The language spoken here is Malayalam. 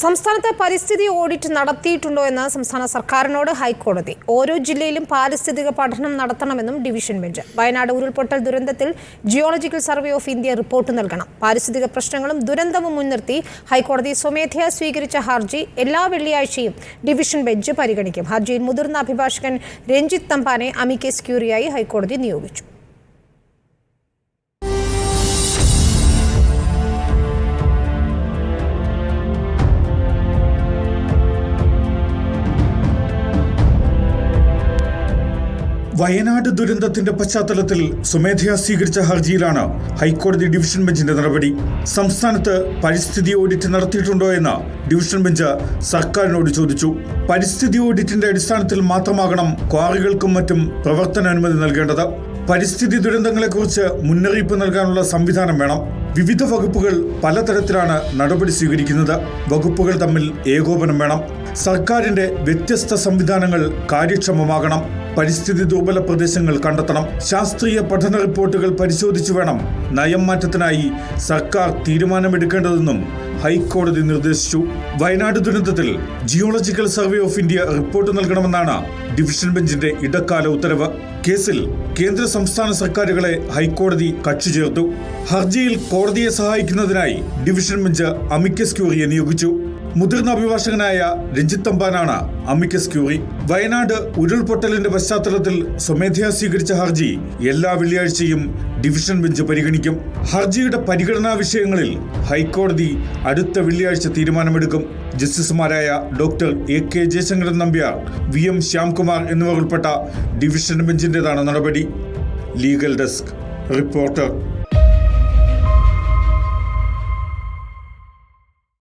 സംസ്ഥാനത്ത് പരിസ്ഥിതി ഓഡിറ്റ് നടത്തിയിട്ടുണ്ടോ എന്ന് സംസ്ഥാന സർക്കാരിനോട് ഹൈക്കോടതി. ഓരോ ജില്ലയിലും പാരിസ്ഥിതിക പഠനം നടത്തണമെന്നും ഡിവിഷൻ ബെഞ്ച്. വയനാട് ഉരുൾപൊട്ടൽ ദുരന്തത്തിൽ geological survey of India report നൽകണം. പാരിസ്ഥിതിക പ്രശ്നങ്ങളും ദുരന്തവും മുൻനിർത്തി ഹൈക്കോടതി സ്വമേധയാ സ്വീകരിച്ച ഹർജി എല്ലാ വെള്ളിയാഴ്ചയും ഡിവിഷൻ ബെഞ്ച് പരിഗണിക്കും. ഹർജിയിൽ മുതിർന്ന അഭിഭാഷകൻ രഞ്ജിത്ത് തമ്പാനെ അമിക്കസ് ക്യൂറിയായി ഹൈക്കോടതി നിയോഗിച്ചു. വയനാട് ദുരന്തത്തിന്റെ പശ്ചാത്തലത്തിൽ സ്വമേധയാ സ്വീകരിച്ച ഹർജിയിലാണ് ഹൈക്കോടതി ഡിവിഷൻ ബെഞ്ചിന്റെ നടപടി. സംസ്ഥാനത്ത് പരിസ്ഥിതി ഓഡിറ്റ് നടത്തിയിട്ടുണ്ടോ എന്ന് ഡിവിഷൻ ബെഞ്ച് സർക്കാരിനോട് ചോദിച്ചു. പരിസ്ഥിതി ഓഡിറ്റിന്റെ അടിസ്ഥാനത്തിൽ മാത്രമാകണം ക്വാറികൾക്കും മറ്റും പ്രവർത്തനാനുമതി നൽകേണ്ടത്. പരിസ്ഥിതി ദുരന്തങ്ങളെക്കുറിച്ച് മുന്നറിയിപ്പ് നൽകാനുള്ള സംവിധാനം വേണം. വിവിധ വകുപ്പുകൾ പലതരത്തിലാണ് നടപടി സ്വീകരിക്കുന്നത്. വകുപ്പുകൾ തമ്മിൽ ഏകോപനം വേണം. സർക്കാരിന്റെ വ്യത്യസ്ത സംവിധാനങ്ങൾ കാര്യക്ഷമമാകണം. പരിസ്ഥിതി ദുർബല പ്രദേശങ്ങൾ കണ്ടെത്തണം. ശാസ്ത്രീയ പഠന റിപ്പോർട്ടുകൾ പരിശോധിച്ചു വേണം നയം മാറ്റത്തിനായി സർക്കാർ തീരുമാനമെടുക്കേണ്ടതെന്നും ഹൈക്കോടതി നിർദ്ദേശിച്ചു. വയനാട് ദുരന്തത്തിൽ geological survey of India report നൽകണമെന്നാണ് ഡിവിഷൻ ബെഞ്ചിന്റെ ഇടക്കാല ഉത്തരവ്. കേസിൽ കേന്ദ്ര സംസ്ഥാന സർക്കാരുകളെ ഹൈക്കോടതി കക്ഷി ചേർത്തു. ഹർജിയിൽ കോടതിയെ സഹായിക്കുന്നതിനായി ഡിവിഷൻ ബെഞ്ച് അമിക്കസ് ക്യൂറിയെ നിയോഗിച്ചു. മുതിർന്ന അഭിഭാഷകനായ രഞ്ജിത്ത് തമ്പാനാണ് അമിക്കസ് ക്യൂറി. വയനാട് ഉരുൾപൊട്ടലിന്റെ പശ്ചാത്തലത്തിൽ സ്വമേധയാ സ്വീകരിച്ച ഹർജി എല്ലാ വെള്ളിയാഴ്ചയും ഡിവിഷൻ ബെഞ്ച് പരിഗണിക്കും. ഹർജിയുടെ പരിഗണനാ വിഷയങ്ങളിൽ ഹൈക്കോടതി അടുത്ത വെള്ളിയാഴ്ച തീരുമാനമെടുക്കും. ജസ്റ്റിസുമാരായ doctor AK Jayasankaran Nambiar, VM Shyamkumar എന്നിവർ ഉൾപ്പെട്ട ഡിവിഷൻ ബെഞ്ചിന്റേതാണ് നടപടി. Legal desk reporter.